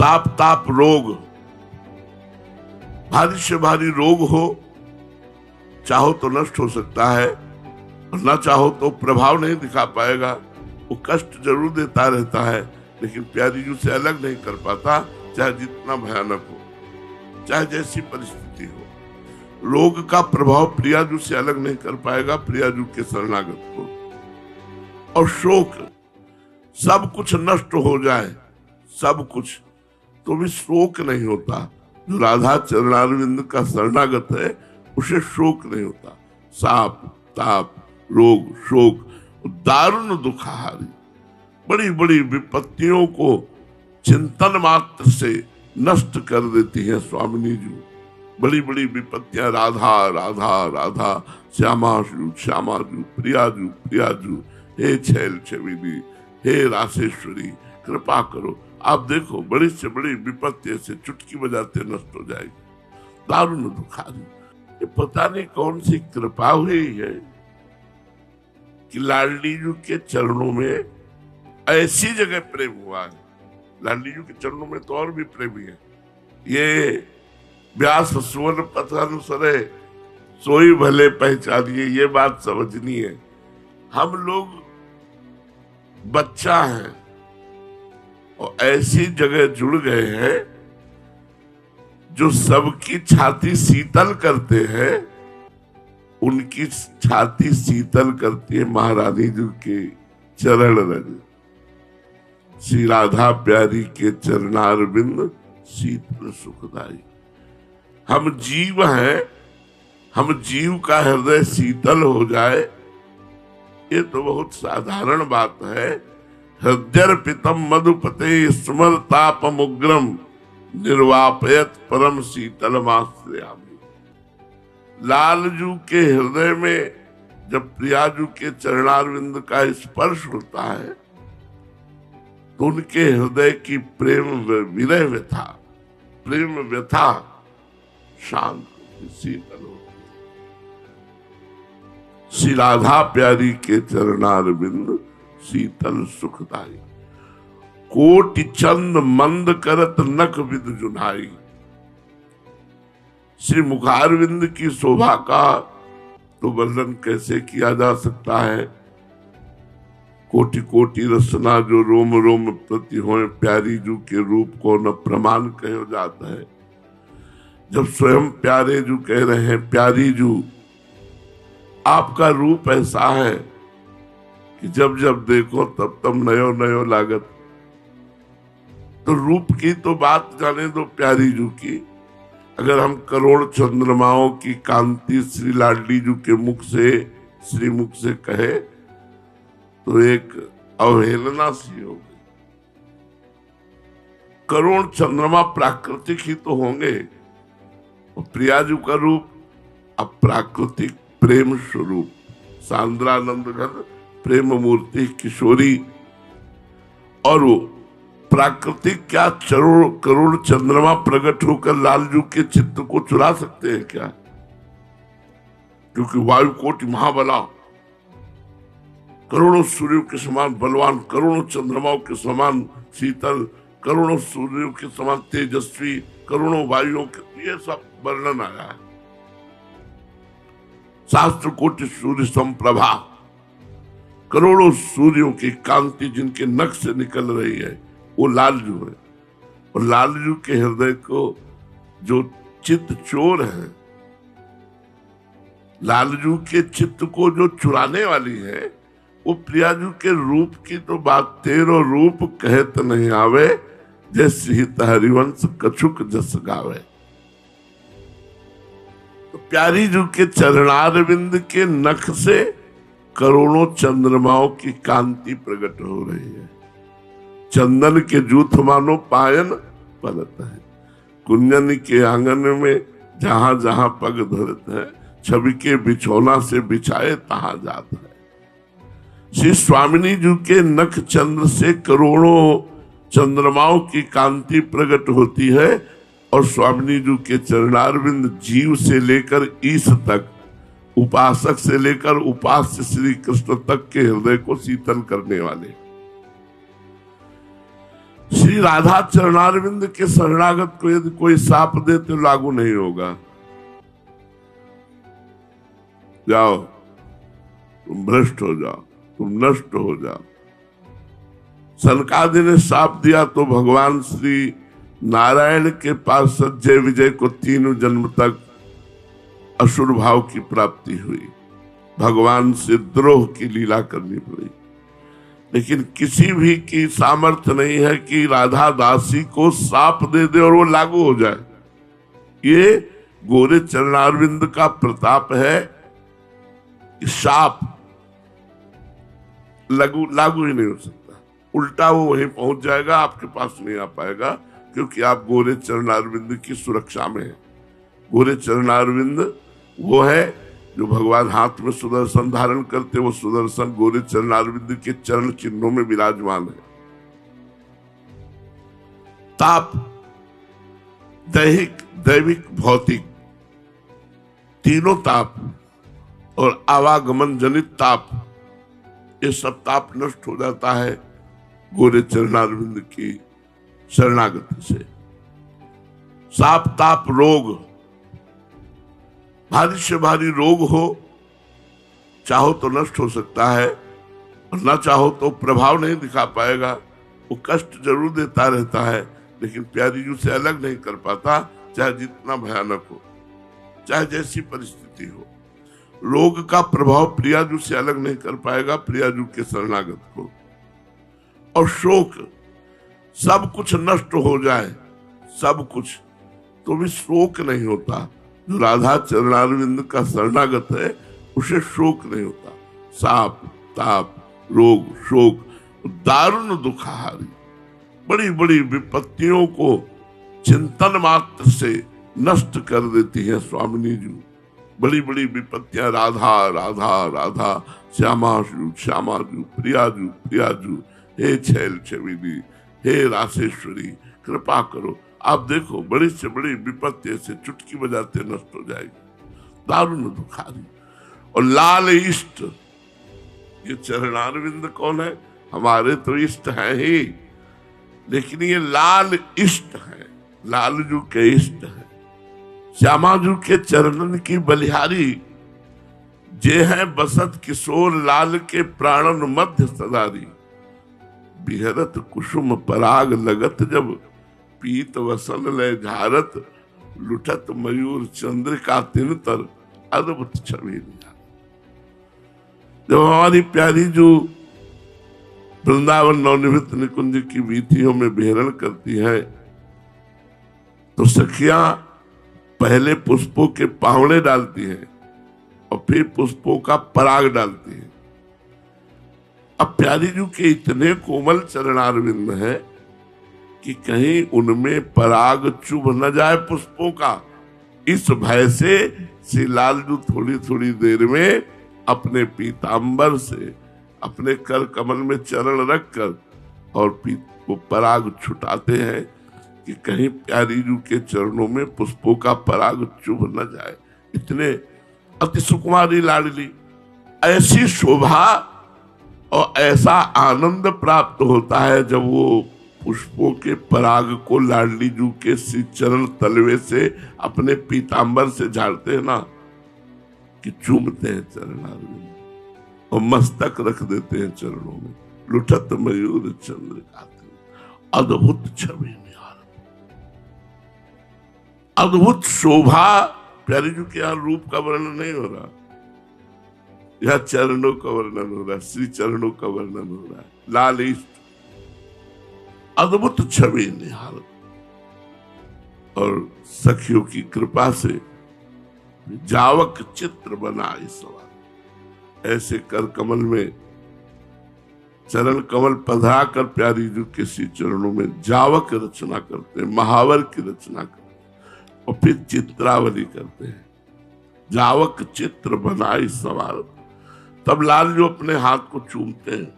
Shop ताप रोग, भारी से भारी रोग हो, चाहो तो नष्ट हो सकता है और ना चाहो तो प्रभाव नहीं दिखा पाएगा। वो कष्ट जरूर देता रहता है लेकिन प्यारी जू से अलग नहीं कर पाता, चाहे जितना भयानक हो, चाहे जैसी परिस्थिति हो। रोग का प्रभाव प्रियाजू से अलग नहीं कर पाएगा प्रियाजू के शरणागत को। और शोक, सब कुछ नष्ट हो जाए, सब कुछ, तो भी शोक नहीं होता। जो राधा चरणारविंद का शरणागत है उसे शोक नहीं होता। साप ताप रोग शोक दारुण दुखाहारी, बड़ी बड़ी विपत्तियों को चिंतन मात्र से नष्ट कर देती है स्वामिनी जी। बड़ी बड़ी विपत्तियां, राधा राधा राधा, श्यामाजू श्यामाजू, प्रियाजू प्रियाजू, हे छैल छविनी, हे रासेश्वरी कृपा करो। आप देखो बड़ी से बड़ी विपत्ति से चुटकी बजाते नष्ट हो जाएगी। दारुण दुखारी, ये पता नहीं कौन सी कृपा हुई है कि लाडली जी के चरणों में ऐसी जगह प्रेम हुआ है। लाडली जी के चरणों में तो और भी प्रेमी है। ये व्यास सुवर्ण पथ अनुसरे सोई भले पहचानिए, ये बात समझनी है। हम लोग बच्चा हैं और ऐसी जगह जुड़ गए हैं जो सबकी छाती शीतल करते हैं। उनकी छाती शीतल करती है महारानी जी के चरण रज। श्री राधा प्यारी के चरणारविंद शीतल सुखदाई। हम जीव हैं, हम जीव का हृदय शीतल हो जाए ये तो बहुत साधारण बात है। हृदयर्पितम मधुपते स्मरतापमुग्रम निर्वापयत परम शीतलमाश्रयामि। लालजू के हृदय में जब प्रियाजू के चरणारविंद का स्पर्श होता है तो उनके हृदय की प्रेम विरह व्यथा, प्रेम व्यथा शांत शीतल होती। श्री राधा प्यारी के चरणारविंद शीतल सुखदाई। कोटि चंद मंद करत नख विद जुनाई। श्री मुखारविंद की शोभा का तो वर्णन कैसे किया जा सकता है। कोटि कोटि रसना जो रोम रोम प्रति होए, प्यारी जू के रूप को न प्रमाण कहो जाता है। जब स्वयं प्यारे जू कह रहे हैं प्यारी जू आपका रूप ऐसा है कि जब जब देखो तब तब नयो नयो लागत। तो रूप की तो बात जाने दो प्यारी जू की। अगर हम करोड़ चंद्रमाओं की कांति श्री लाडली जू के मुख से, श्रीमुख से कहे तो एक अवहेलना सी होगी। करोड़ चंद्रमा प्राकृतिक ही तो होंगे, प्रियाजू का रूप अप्राकृतिक प्रेम स्वरूप, सांद्रानंद घन प्रेम मूर्ति किशोरी। और वो प्राकृतिक क्या करोड़ चंद्रमा प्रकट होकर लालजू के चित्त को चुरा सकते हैं क्या? क्योंकि वायु कोटि महाबला, करोड़ों सूर्यों के समान बलवान, करोड़ों चंद्रमाओं के समान शीतल, करोड़ों सूर्यों के समान तेजस्वी, करोड़ों वायुओं के, ये सब वर्णन आया है। शास्त्र कोटि सूर्य संप्रभा, करोड़ों सूर्यों की कांति जिनके नख से निकल रही है वो लालजू है। और लालजू के हृदय को जो चित्त चोर है, लालजू के चित्त को जो चुराने वाली है वो प्रियाजू के रूप की तो बात तेरो रूप कहत नहीं आवे, जैसे हित हरिवंश कछुक जस गावे। तो प्यारी जू के चरणारविंद के नख से करोड़ों चंद्रमाओं की कांति प्रकट हो रही है। चंदन के जूथ मानो पायन पलत है, कुंजन के आंगन में जहां जहां पग धरत है, छवि के बिछौना से बिछाए तहां जात है। श्री स्वामिनी जी के नख चंद्र से करोड़ों चंद्रमाओं की कांति प्रकट होती है और स्वामिनी जी के चरणारविंद जीव से लेकर ईश तक, उपासक से लेकर उपास्य श्री कृष्ण तक के हृदय को शीतल करने वाले। श्री राधा चरणारविंद के शरणागत को यदि कोई साप दे तो लागू नहीं होगा। जाओ तुम भ्रष्ट हो जाओ, तुम नष्ट हो जाओ। सनकादि ने साप दिया तो भगवान श्री नारायण के पास सज्जय विजय को 3 जन्म तक असुर भाव की प्राप्ति हुई, भगवान से द्रोह की लीला करनी पड़ी। लेकिन किसी भी की सामर्थ्य नहीं है कि राधा दासी को साप दे दे और वो लागू हो जाए। ये गोरे चरणारविंद का प्रताप है कि साप लागू ही नहीं हो सकता, उल्टा वो वहीं पहुंच जाएगा, आपके पास नहीं आ पाएगा, क्योंकि आप गोरे चरणारविंद की सुरक्षा में है। गोरे चरणारविंद वो है जो भगवान हाथ में सुदर्शन धारण करते, वो सुदर्शन गोरे चरणारविंद के चरण चिन्हों में विराजमान है। ताप दैहिक, दैविक, भौतिक, तीनों ताप और आवागमन जनित ताप, ये सब ताप नष्ट हो जाता है गोरे चरणारविंद की शरणागति से। साप ताप रोग, भारी से भारी रोग हो, चाहो तो नष्ट हो सकता है और ना चाहो तो प्रभाव नहीं दिखा पाएगा। वो कष्ट जरूर देता रहता है, लेकिन प्यारी जू से अलग नहीं कर पाता, चाहे जितना भयानक हो, चाहे जैसी परिस्थिति हो। रोग का प्रभाव प्रियाजू से अलग नहीं कर पाएगा प्रियाजू के शरणागत को। और शोक, सब कुछ नष्ट हो जाए, सब कुछ, तो भी शोक नहीं होता। जो राधा चरणारविंद का शरणागत है उसे शोक नहीं होता। साप ताप रोग शोक दारुण दुखाहारी, बड़ी बड़ी विपत्तियों को चिंतन मात्र से नष्ट कर देती है स्वामिनी जी। बड़ी बड़ी विपत्तियां, राधा राधा राधा, श्यामाजू श्यामाजू, प्रियाजू प्रियाजू, हे छैल छविनी, हे रासेश्वरी कृपा करो। आप देखो बड़ी से बड़ी विपत्ति से चुटकी बजाते नष्ट हो जाएगी। दारुण दुखारी। और लाल इष्ट, ये चरणारविंद कौन है? हमारे तो इष्ट हैं ही, लेकिन ये लाल इष्ट है, लालजू के इष्ट है। श्यामाजू के चरणन की बलिहारी, जे है बसत किशोर लाल के प्राणन मध्य सदारी। बिहरत कुसुम पराग लगत जब, पीत वसन ले झारत, लुठत मयूर चंद्रिका तिन तर, अद्भुत छवि। जब हमारी प्यारी जो वृंदावन नवनिवृत्त निकुंज की वीथियों में विहरण करती है, तो सखियां पहले पुष्पों के पावड़े डालती हैं और फिर पुष्पों का पराग डालती हैं। अब प्यारी जू के इतने कोमल चरणारविंद है कि कहीं उनमें पराग चुभ न जाए पुष्पों का, इस भय से श्री लालजू थोड़ी थोड़ी देर में अपने पीतांबर से अपने कर कमल में चरण रखकर और वो पराग छुटाते हैं कि कहीं प्यारी जू के चरणों में पुष्पों का पराग चुभ न जाए। इतने अति सुकुमारी लाडली, ऐसी शोभा और ऐसा आनंद प्राप्त होता है जब वो पुष्पों के पराग को लाडली जू के श्री चरण तलवे से अपने पीतांबर से झाड़ते हैं ना, कि चूमते हैं चरणारविंद और मस्तक रख देते हैं चरणों में। लुठत मयूर चंद्रिका, अद्भुत छवि निहार, अद्भुत शोभा। प्यारी जू के यहाँ रूप का वर्णन नहीं हो रहा, यह चरणों का वर्णन हो रहा है, श्री चरणों का वर्णन हो रहा है। लाल इष्ट, अद्भुत छवि निहार। और सखियों की कृपा से जावक चित्र बना इस सवाल। ऐसे कर कमल में चरण कमल पधरा कर प्यारी जू के श्री चरणों में जावक रचना करते हैं, महावर की रचना करते हैं और फिर चित्रावली करते हैं। जावक चित्र बनाई सवार। तब लाल जो अपने हाथ को चूमते हैं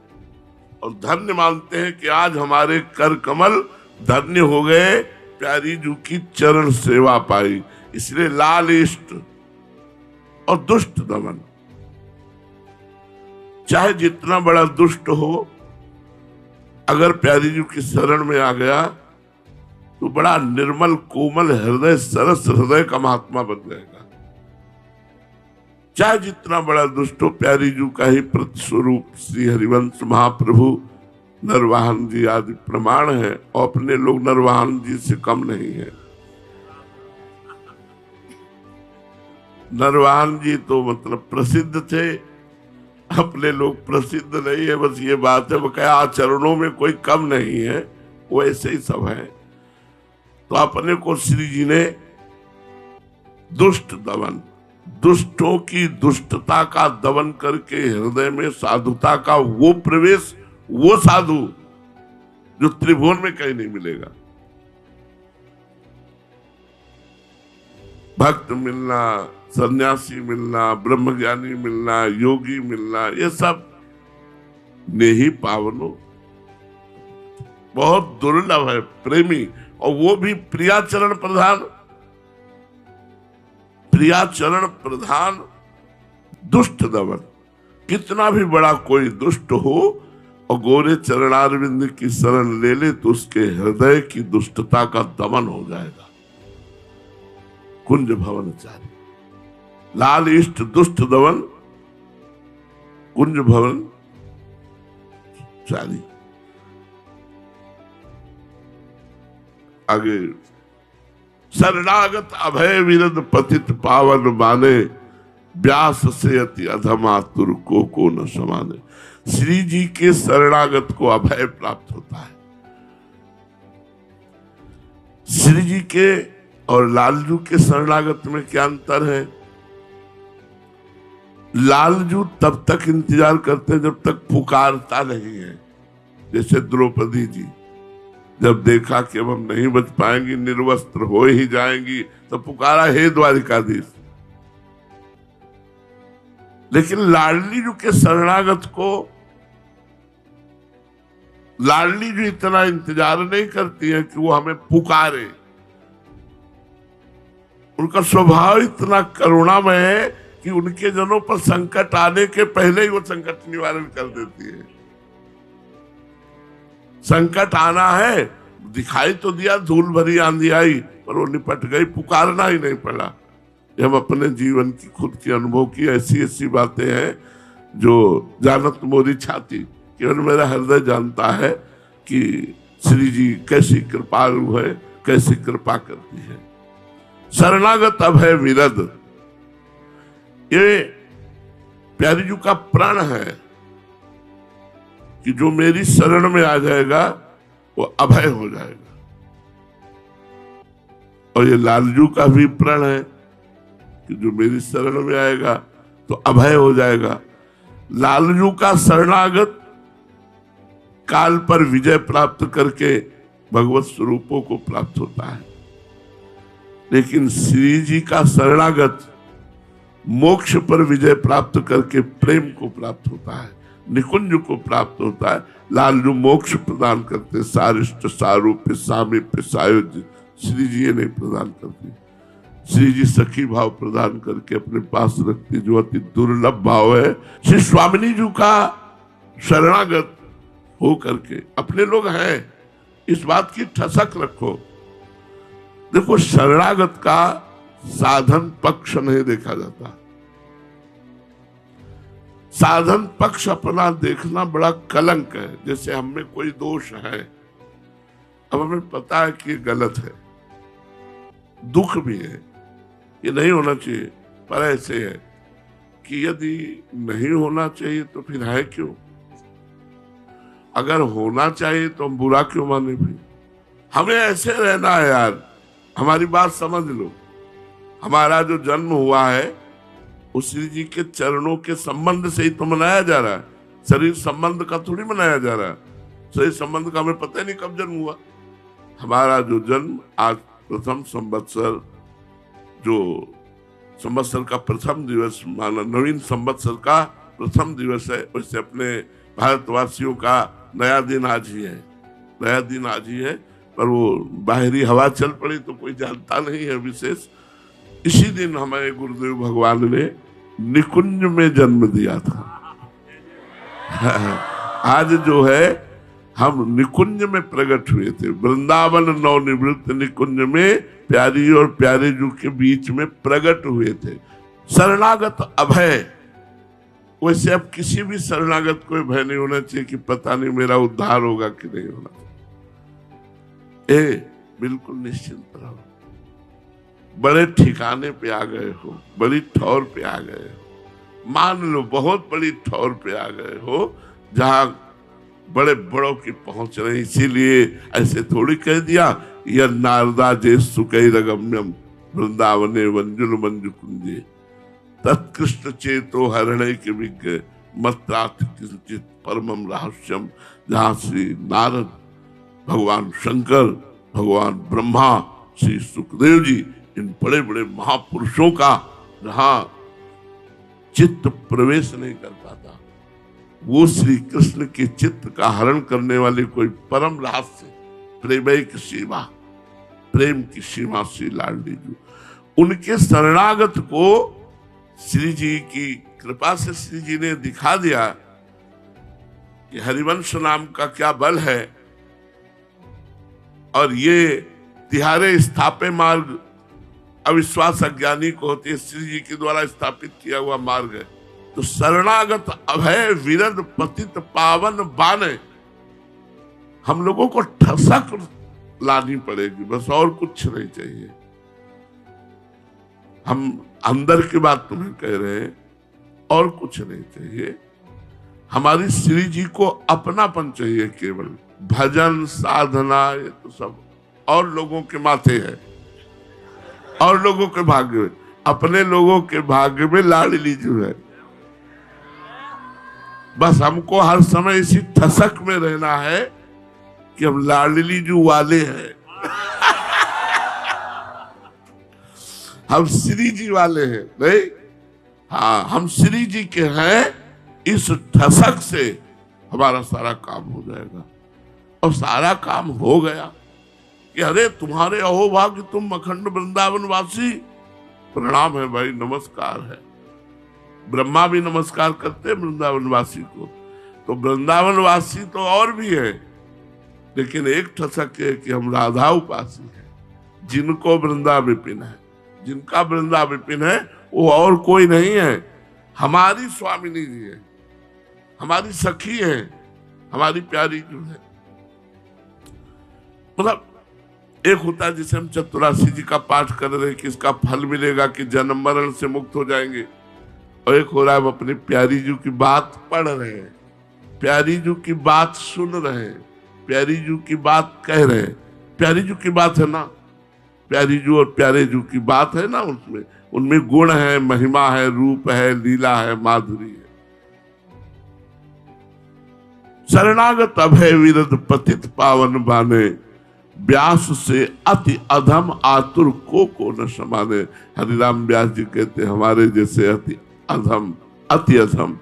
और धन्य मानते हैं कि आज हमारे कर कमल धन्य हो गए, प्यारी जू की चरण सेवा पाई। इसलिए लाल इष्ट और दुष्ट दमन, चाहे जितना बड़ा दुष्ट हो अगर प्यारी जी की शरण में आ गया तो बड़ा निर्मल कोमल हृदय सरस हृदय का महात्मा बन जाएगा। चाहे जितना बड़ा दुष्ट हो, प्यारी जी का ही प्रतिस्वरूप श्री हरिवंश महाप्रभु नरवाहन जी आदि प्रमाण है, और अपने लोग नरवाहन जी से कम नहीं है। नरवाहन जी तो मतलब प्रसिद्ध थे, अपने लोग प्रसिद्ध नहीं है, बस ये बात है। वो क्या आचरणों में कोई कम नहीं है, वो ऐसे ही सब है। तो अपने को श्री जी ने दुष्ट दमन, दुष्टों की दुष्टता का दमन करके हृदय में साधुता का वो प्रवेश, वो साधु जो त्रिभुवन में कहीं नहीं मिलेगा। भक्त मिलना, सन्यासी मिलना, ब्रह्मज्ञानी मिलना, योगी मिलना, ये सब नेही पावनो, बहुत दुर्लभ है प्रेमी, और वो भी प्रियाचरण प्रधान। प्रियाचरण प्रधान दुष्ट दमन। कितना भी बड़ा कोई दुष्ट हो और गोरे चरणारविंद की शरण ले ले तो उसके हृदय की दुष्टता का दमन हो जाएगा। कुंज भवनचारी, लाल इष्ट दुष्ट दमन, कुंज भवन चारी। आगे, शरणागत अभय विरद पतित पावन माने, व्यास से अति अधमातुर को न समाने। श्री जी के शरणागत को अभय प्राप्त होता है। श्री जी के और लालजू के शरणागत में क्या अंतर है? लालजू तब तक इंतजार करते हैं जब तक पुकारता नहीं है। जैसे द्रौपदी जी जब देखा कि अब हम नहीं बच पाएंगी, निर्वस्त्र हो ही जाएंगी, तो पुकारा, हे द्वारिकाधीश। लेकिन लाडली जी के शरणागत को लाडली जी इतना इंतजार नहीं करती है कि वो हमें पुकारे। उनका स्वभाव इतना करुणामय है कि उनके जनों पर संकट आने के पहले ही वो संकट निवारण कर देती है। संकट आना है, दिखाई तो दिया, धूल भरी आंधी आई, पर वो निपट गई, पुकारना ही नहीं पड़ा। ये हम अपने जीवन की खुद की अनुभव की ऐसी ऐसी बातें हैं जो जानत मोरी छाती, केवल मेरा हृदय जानता है कि श्री जी कैसी कृपालु है, कैसी कृपा करती है। शरणागत अभय विरद, ये प्यारी जी का प्रण है कि जो मेरी शरण में आ जाएगा वो अभय हो जाएगा। और ये लालजू का भी प्रण है कि जो मेरी शरण में आएगा तो अभय हो जाएगा। लालजू का शरणागत काल पर विजय प्राप्त करके भगवत स्वरूपों को प्राप्त होता है, लेकिन श्री जी का शरणागत मोक्ष पर विजय प्राप्त करके प्रेम को प्राप्त होता है, निकुंज को प्राप्त होता है। लालजू मोक्ष प्रदान करते, सारिष्ट सारूप्य सामीप्य सायुज्य श्री जी ये नहीं प्रदान करती। श्री जी सखी भाव प्रदान करके अपने पास रखती, जो अति दुर्लभ भाव है। श्री स्वामिनी जी का शरणागत हो करके, अपने लोग हैं, इस बात की ठसक रखो। देखो, शरणागत का साधन पक्ष नहीं देखा जाता। साधन पक्ष अपना देखना बड़ा कलंक है। जैसे हम में कोई दोष है, अब हमें पता है कि ये गलत है, दुख भी है, ये नहीं होना चाहिए, पर ऐसे है कि यदि नहीं होना चाहिए तो फिर है क्यों? अगर होना चाहिए तो हम बुरा क्यों माने? फिर हमें ऐसे रहना है यार। हमारी बात समझ लो, हमारा जो जन्म हुआ है उस श्री जी के चरणों के संबंध से ही तो मनाया जा रहा है। शरीर संबंध का थोड़ी मनाया जा रहा है। शरीर संबंध का हमें पता ही नहीं कब जन्म हुआ। हमारा जो जन्म आज प्रथम संवत्सर, जो संवत्सर का प्रथम दिवस माना, नवीन संवत्सर का प्रथम दिवस है, वैसे अपने भारतवासियों का नया दिन आज ही है। नया दिन आज ही है, पर वो बाहरी हवा चल पड़ी तो कोई जानता नहीं है विशेष। इसी दिन हमारे गुरुदेव भगवान ने निकुंज में जन्म दिया था। आज जो है हम निकुंज में प्रकट हुए थे, वृंदावन नवनिवृत्त निकुंज में प्यारी और प्यारे जू के बीच में प्रकट हुए थे। शरणागत अभय, वैसे अब किसी भी शरणागत को भय नहीं होना चाहिए कि पता नहीं मेरा उद्धार होगा कि नहीं होना। बिल्कुल निश्चिंत रहो, बड़े ठिकाने पे आ गए हो, बड़ी ठौर पे आ गए हो, मान लो बहुत बड़ी ठौर पे आ गए हो जहां बड़े बड़ों की पहुंच रहे। इसीलिए ऐसे थोड़ी कह दिया यह नारदा जे सुकै रगम्यम वृंदावने वंजुल मंजु कुंजे तत्कृष्ण चेतो हरणे के विज्ञ मत्रार्थ किंचित परमम रहस्यम। जहां श्री नारद, भगवान शंकर, भगवान ब्रह्मा, श्री सुखदेव जी, इन बड़े बड़े महापुरुषों का जहां चित्त प्रवेश नहीं कर पाता, वो श्री कृष्ण के चित्त का हरण करने वाले कोई परम रहस्य प्रेमैक सीमा, प्रेम की सीमा श्री लाडली जी, उनके शरणागत को श्री जी की कृपा से श्री जी ने दिखा दिया कि हरिवंश नाम का क्या बल है, और ये तिहारे स्थापे मार्ग अविश्वास अज्ञानी को होती है, श्री जी के द्वारा स्थापित किया हुआ मार्ग है। तो शरणागत अभय विरद पतित पावन बाने, हम लोगों को ठसक लानी पड़ेगी, बस और कुछ नहीं चाहिए। हम अंदर की बात तुम्हें कह रहे हैं, और कुछ नहीं चाहिए। हमारी श्री जी को अपनापन चाहिए केवल। भजन साधना ये तो सब और लोगों के माथे है, और लोगों के भाग्य में, अपने लोगों के भाग्य में लाडली जो है। बस हमको हर समय इसी ठसक में रहना है कि हम लाडली जो वाले हैं हम श्री जी वाले हैं, नहीं? हाँ, हम श्री जी के हैं। इस ठसक से हमारा सारा काम हो जाएगा, और सारा काम हो गया कि अरे तुम्हारे अहोभाग्य, तुम अखंड वृंदावन वासी। प्रणाम है भाई, नमस्कार है। ब्रह्मा भी नमस्कार करते हैं वृंदावन वासी को। तो वृंदावन वासी तो और भी है, लेकिन एक ठसक है कि हम राधा उपासी हैं, जिनको वृंदा विपिन है। जिनका वृंदा विपिन है वो और कोई नहीं है, हमारी स्वामिनी जी है, हमारी सखी है, हमारी प्यारी जो है। मतलब एक होता है जिसे हम चतुरासी जी का पाठ कर रहे हैं कि इसका फल मिलेगा कि जन्म मरण से मुक्त हो जाएंगे, और एक हो रहा है हम अपनी प्यारी जी की बात पढ़ रहे हैं, प्यारी जी की बात सुन रहे हैं, प्यारी जी की बात कह रहे हैं। प्यारी जी की बात है ना, प्यारी जी और प्यारे जी की बात है ना, उसमें उनमें गुण है, महिमा है, रूप है, लीला है, माधुरी है। शरणागत अभय विरद पतित पावन बाने, व्यास से अति अधम आतुर को न समाने। हरिराम व्यास जी कहते हमारे जैसे अति अधम, अति अधम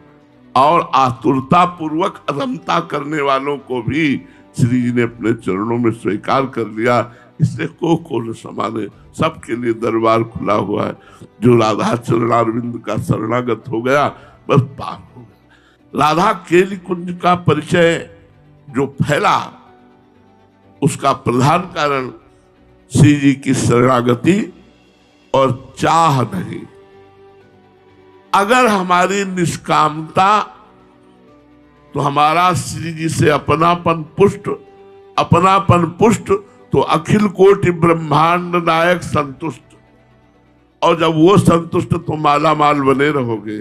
और आतुरता पूर्वक अधमता करने वालों को भी श्री जी ने अपने चरणों में स्वीकार कर लिया। इसलिए को न समाने, सबके लिए दरबार खुला हुआ है। जो राधा चरणारविंद का शरणागत हो गया बस पार हो गया। राधा केली कुंज का परिचय जो फैला, उसका प्रधान कारण श्री जी की शरणागति और चाह नहीं। अगर हमारी निष्कामता, तो हमारा श्री जी से अपनापन पुष्ट, तो अखिल कोटि ब्रह्मांड नायक संतुष्ट। और जब वो संतुष्ट तो माला माल बने रहोगे।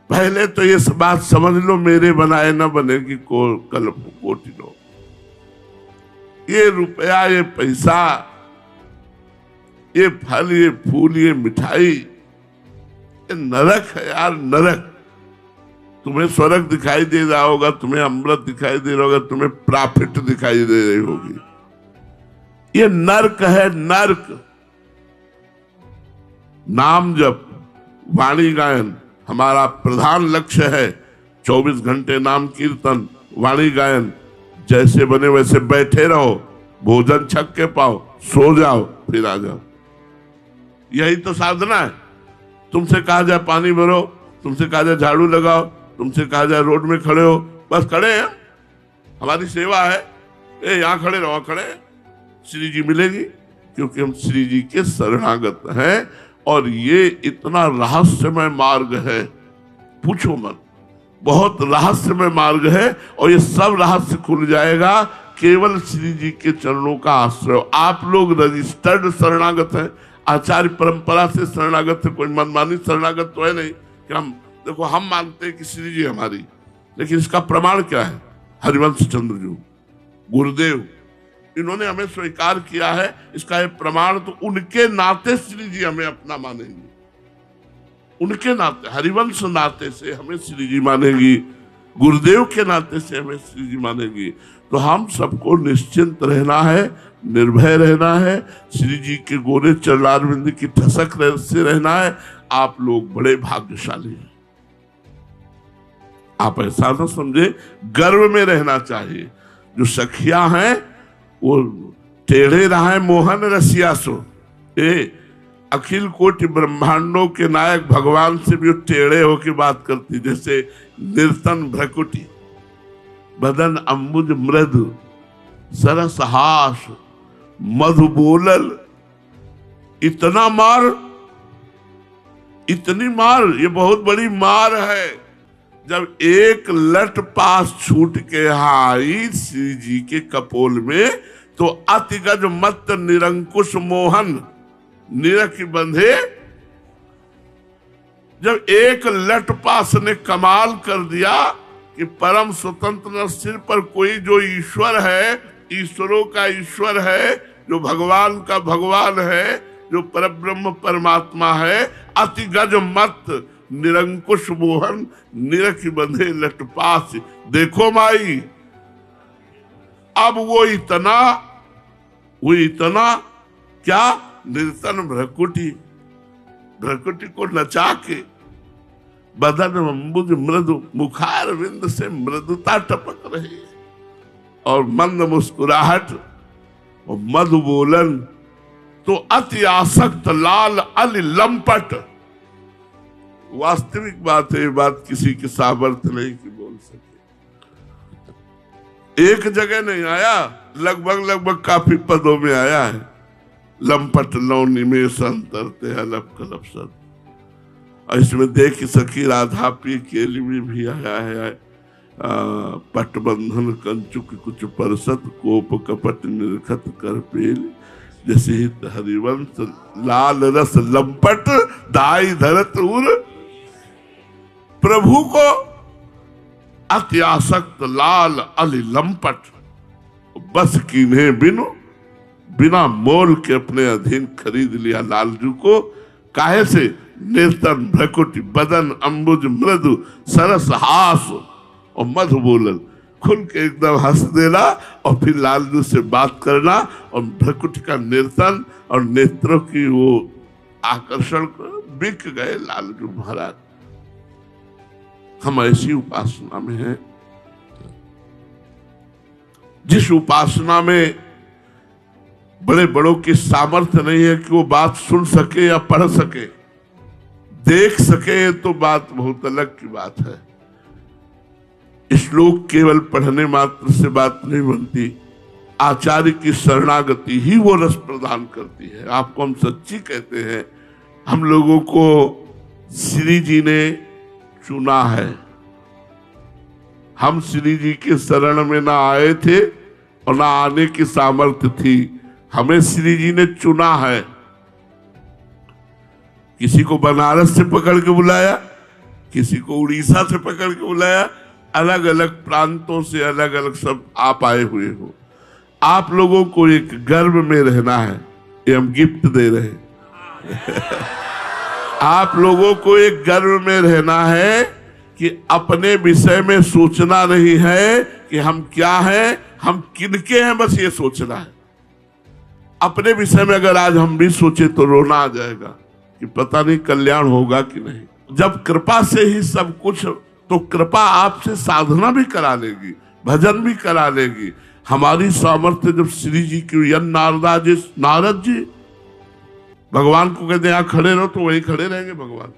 पहले तो ये बात समझ लो, मेरे बनाए न बनेगी कल कोटि लो। ये रुपया, ये पैसा, ये फल, ये फूल, ये मिठाई, ये नरक है यार, नरक। तुम्हें स्वर्ग दिखाई दे रहा होगा, तुम्हें अमृत दिखाई दे रहा होगा, तुम्हें प्रॉफिट दिखाई दे रही होगी। ये नरक है, नरक। नाम जप, वाणी गायन हमारा प्रधान लक्ष्य है। 24 घंटे नाम कीर्तन, वाणी गायन। जैसे बने वैसे बैठे रहो, भोजन छक के पाओ, सो जाओ, फिर आ जाओ। यही तो साधना है। तुमसे कहा जाए पानी भरो, तुमसे कहा जाए झाड़ू लगाओ, तुमसे कहा जाए रोड में खड़े हो, बस खड़े हैं, हमारी सेवा है, ए यहाँ खड़े रहो, खड़े, श्री जी मिलेगी, क्योंकि हम श्री जी के शरणागत हैं। और ये इतना रहस्यमय मार्ग है, पूछो मत, बहुत रहस्यमय मार्ग है। और ये सब रहस्य खुल जाएगा केवल श्री जी के चरणों का आश्रय। आप लोग रजिस्टर्ड शरणागत हैं, आचार्य परंपरा से शरणागत है, कोई मनमानी शरणागत तो है नहीं कि हम देखो हम मानते हैं कि श्री जी हमारी, लेकिन इसका प्रमाण क्या है? हरिवंश चंद्र जी, गुरुदेव, इन्होंने हमें स्वीकार किया है। इसका ये प्रमाण तो उनके नाते श्री जी हमें अपना मानेंगे, उनके नाते, हरिवंश नाते से हमें श्री जी मानेगी, गुरुदेव के नाते से हमें श्री जी मानेगी। तो हम सबको निश्चिंत रहना है, निर्भय रहना है, श्री जी के गोरे चरणारविंद की ठसक से रहना है। आप लोग बड़े भाग्यशाली हैं। आप ऐसा ना समझे, गर्व में रहना चाहिए। जो सखिया हैं वो टेढ़े रहा मोहन रसिया सो, अखिल कोटि ब्रह्मांडों के नायक भगवान से भी टेढ़े होकर बात करती, जैसे निर्तन भ्रकुटी, बदन अम्बुज मृदु, सरस हास, मधु बोलल। इतना मार, इतनी मार, ये बहुत बड़ी मार है। जब एक लट पास छूट के आई श्री जी के कपोल में, तो अतिगज मत निरंकुश मोहन निरख बंधे। जब एक लट पास ने कमाल कर दिया कि परम स्वतंत्र सिर पर कोई जो ईश्वर है, ईश्वरों का ईश्वर है, जो भगवान का भगवान है, जो परब्रह्म परमात्मा है, अति गज मत निरंकुश मोहन निरख बंधे लट पास। देखो माई, अब वो इतना क्या, निर्तन भ्रकुटी, भ्रकुटी को नचा के, बदन अम्बुज मृदु, मुखार विंद से मृदुता टपक रही है, और मंद मुस्कुराहट और मधु बोलन। तो अति आसक्त लाल अल लंपट। वास्तविक बात है, ये बात किसी के सामर्थ्य नहीं कि बोल सके। एक जगह नहीं आया, लगभग काफी पदों में आया है। लंपट लौनी में संतरते अलप कलप सद। और इसमें देख सखी राधा पी केली में भी आया है, पटबंधन कंचुक कुछ परसत, कोप कपट निरखत कर पेल, जैसे हित हरिवंश लाल रस लंपट, दाई धरत उर। प्रभु को अति आसक्त लाल अली लंपट, बस कीन्हे बिनु, बिना मोल के अपने अधीन खरीद लिया लालजू को। काहे से? निर्तन भ्रकुटी, बदन अम्बुज मृदु, सरस हास और मधु बोलल। खुल के एकदम हंस देना और फिर लालजू से बात करना, और भ्रकुटी का निर्तन और नेत्रों की वो आकर्षण को बिक गए लालजू महाराज। हम ऐसी उपासना में हैं, जिस उपासना में बड़े बड़ों की सामर्थ्य नहीं है कि वो बात सुन सके या पढ़ सके, देख सके, तो बात बहुत अलग की बात है। श्लोक केवल पढ़ने मात्र से बात नहीं बनती, आचार्य की शरणागति ही वो रस प्रदान करती है। आपको हम सच्ची कहते हैं, हम लोगों को श्री जी ने चुना है। हम श्री जी के शरण में ना आए थे और ना आने की सामर्थ्य थी, हमें श्री जी ने चुना है। किसी को बनारस से पकड़ के बुलाया, किसी को उड़ीसा से पकड़ के बुलाया, अलग अलग प्रांतों से अलग अलग सब आप आए हुए हो। आप लोगों को एक गर्व में रहना है, ये हम गिफ्ट दे रहे हैं। आप लोगों को एक गर्व में रहना है कि अपने विषय में सोचना नहीं है कि हम क्या हैं, हम किनके हैं, बस ये सोचना है। अपने विषय में अगर आज हम भी सोचे तो रोना आ जाएगा कि पता नहीं कल्याण होगा कि नहीं। जब कृपा से ही सब कुछ, तो कृपा आपसे साधना भी करा लेगी, भजन भी करा लेगी। हमारी सामर्थ्य जब श्री जी की, नारद जी भगवान को कहते हैं यहाँ खड़े रहो, तो वहीं खड़े रहेंगे भगवान।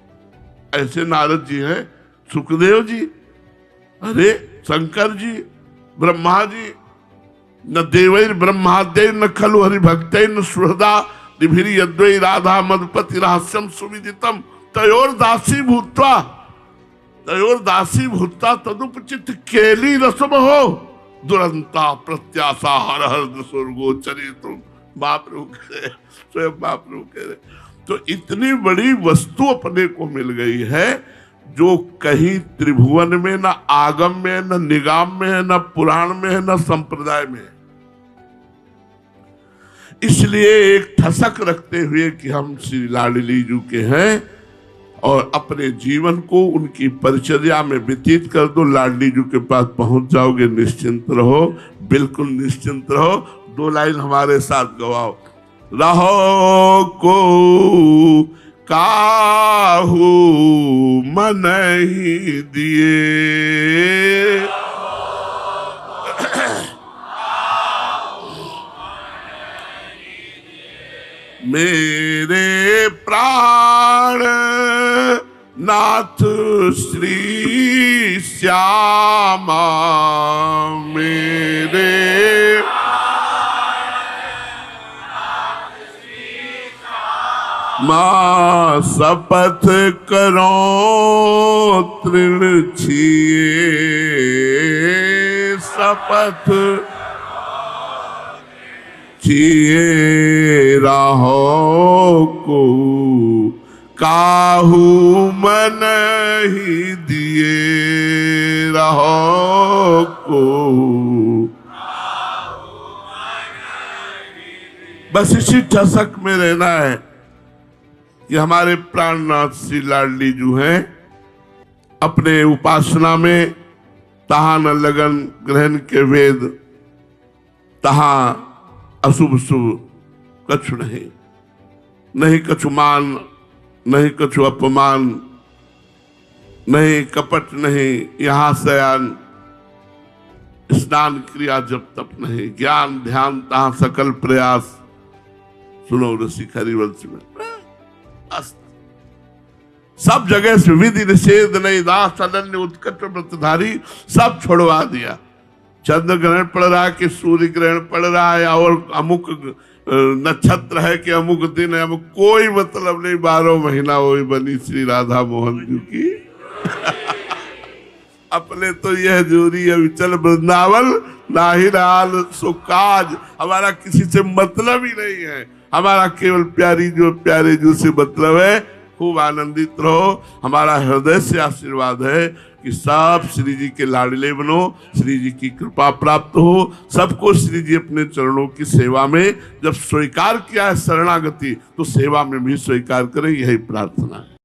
ऐसे नारद जी हैं, सुखदेव जी, अरे शंकर जी, ब्रह्मा जी न देवैर ब्रह्माद्यै न खलु हरिभक्तै न सुहृदा दिभिरि यद्वै राधा मदपति रहस्यम सुविदितम तयोर्दासी भूत्वा तदुपचित केली रसम हो दुरंता प्रत्याशा हर हर स्वर्गो चरे तुम। महाप्रभु कह रहे, स्वयं महाप्रभु कह रहे। तो इतनी बड़ी वस्तु अपने को मिल गई है जो कहीं त्रिभुवन में, न आगम में, न निगम में, न पुराण में, न संप्रदाय में। इसलिए एक ठसक रखते हुए कि हम श्री लाडली जी के हैं और अपने जीवन को उनकी परिचर्या में व्यतीत कर दो। लाडली जी के पास पहुंच जाओगे, निश्चिंत रहो, बिल्कुल निश्चिंत रहो। 2 लाइन हमारे साथ गवाओ। रहो को काहू मन ही दिए, मेरे प्राण नाथ श्री श्यामा, मेरे मां शपथ करो तृण छिए, शपथ छिए रहो को काहू मन ही दिए, रहो को। बस इसी ठसक में रहना है कि हमारे प्राणनाथ श्री लाडली जो हैं अपने उपासना में तहा न लगन ग्रहण के वेद, तहा अशुभ शुभ कछु नहीं, नहीं कछु मान, नहीं कछु अपमान, नहीं कपट, नहीं यहाँ शयान, स्नान क्रिया जब तप नहीं, ज्ञान ध्यान तहा सकल प्रयास। सुनो रसिक हरिवंश में सब जगह से विधि निषेध नहीं, दास अनन्य उत्कट व्रतधारी सब छोड़वा दिया। चंद्र ग्रहण पड़ रहा है कि सूर्य ग्रहण पड़ रहा है और अमुक नक्षत्र है कि अमुक दिन है, अमुक कोई मतलब नहीं। 12 महीना वही बनी श्री राधा मोहन जी की। अपने तो यह जोरी है विचल वृंदावन नाही राल सुकाज। हमारा किसी से मतलब ही नहीं है, हमारा केवल प्यारी जो प्यारे जो से मतलब है। खूब आनंदित रहो। हमारा हृदय से आशीर्वाद है कि सब श्री जी के लाडले बनो, श्री जी की कृपा प्राप्त हो। सबको श्री जी अपने चरणों की सेवा में जब स्वीकार किया है शरणागति, तो सेवा में भी स्वीकार करें, यही प्रार्थना है।